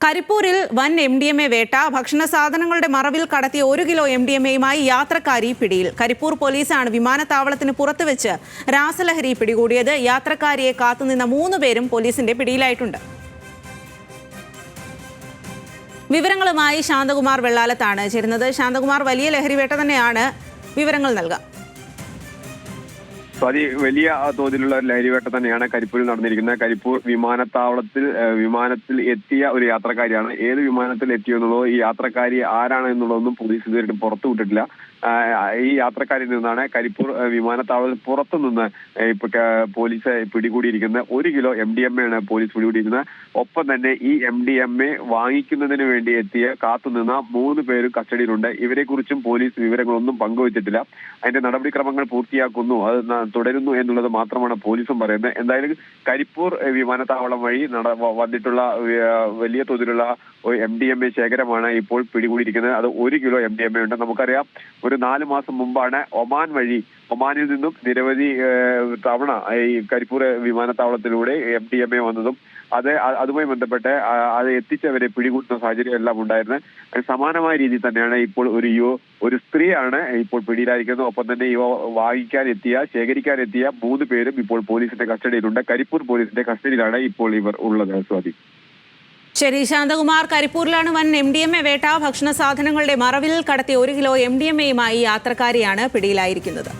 കരിപ്പൂരിൽ വൻ MDMA വേട്ട. ഭക്ഷണ സാധനങ്ങളുടെ മറവിൽ കടത്തിയ 1 കിലോ MDMAയുമായി യാത്രക്കാരി പിടിയിൽ. കരിപ്പൂർ പോലീസാണ് വിമാനത്താവളത്തിന് പുറത്തുവെച്ച് രാസലഹരി പിടികൂടിയത്. യാത്രക്കാരിയെ കാത്തുനിന്ന 3 പേരും പോലീസിന്റെ പിടിയിലായിട്ടുണ്ട്. വിവരങ്ങളുമായി ശാന്തകുമാർ വെള്ളാലത്താണ് ചേരുന്നത്. ശാന്തകുമാർ, വലിയ ലഹരിവേട്ട തന്നെയാണ്, വിവരങ്ങൾ നൽകാം. വലിയ തോതിലുള്ള ലഹരിവേട്ട തന്നെയാണ് കരിപ്പൂരിൽ നടന്നിരിക്കുന്നത്. കരിപ്പൂർ വിമാനത്തിൽ എത്തിയ ഒരു യാത്രക്കാരിയാണ്. ഏത് വിമാനത്തിൽ എത്തിയെന്നുള്ളതോ ഈ യാത്രക്കാരി ആരാണ് എന്നുള്ളതൊന്നും പോലീസ് ഇതുവരെ പുറത്തുവിട്ടിട്ടില്ല. ഈ യാത്രക്കാരിൽ നിന്നാണ് കരിപ്പൂർ വിമാനത്താവളത്തിൽ പുറത്തുനിന്ന് പോലീസ് പിടികൂടിയിരിക്കുന്നത്. 1 കിലോ MDMA ആണ് പോലീസ് പിടികൂടിയിരിക്കുന്നത്. ഒപ്പം തന്നെ ഈ MDMA വാങ്ങിക്കുന്നതിന് വേണ്ടി കാത്തുനിന്ന 3 പേരും കസ്റ്റഡിയിലുണ്ട്. ഇവരെ കുറിച്ചും പോലീസ് വിവരങ്ങളൊന്നും പങ്കുവച്ചിട്ടില്ല. അതിന്റെ നടപടിക്രമങ്ങൾ പൂർത്തിയാക്കുന്നു, അത് തുടരുന്നു എന്നുള്ളത് മാത്രമാണ് പോലീസും പറയുന്നത്. എന്തായാലും കരിപ്പൂർ വിമാനത്താവളം വഴി വന്നിട്ടുള്ള വലിയ തോതിലുള്ള MDMA ശേഖരമാണ് ഇപ്പോൾ പിടികൂടിയിരിക്കുന്നത്. അത് 1 കിലോ MDMA ഉണ്ട്. നമുക്കറിയാം, ഒരു 4 മാസം മുമ്പാണ് ഒമാനിൽ നിന്നും നിരവധി തവണ ഈ കരിപ്പൂർ വിമാനത്താവളത്തിലൂടെ MDMA വന്നതും അതുമായി ബന്ധപ്പെട്ട് അത് എത്തിച്ചവരെ പിടികൂടുന്ന സാഹചര്യം എല്ലാം ഉണ്ടായിരുന്നത്. സമാനമായ രീതിയിൽ തന്നെയാണ് ഇപ്പോൾ ഒരു സ്ത്രീയാണ് ഇപ്പോൾ പിടിയിലായിരിക്കുന്നത്. ഒപ്പം തന്നെ ശേഖരിക്കാൻ എത്തിയ 3 പേരും ഇപ്പോൾ പോലീസിന്റെ കസ്റ്റഡിയിലുണ്ട്. കരിപ്പൂർ പോലീസിന്റെ കസ്റ്റഡിയിലാണ് ഇപ്പോൾ ഇവർ ഉള്ളത്. സ്വാതി. ശരി ശാന്തകുമാർ, കരിപ്പൂരിലാണ് വൻ MDMA വേട്ട. ഭക്ഷണ സാധനങ്ങളുടെ മറവിൽ കടത്തിയ 1 കിലോ MDMAയുമായി യാത്രക്കാരിയാണ് പിടിയിലായിരിക്കുന്നത്.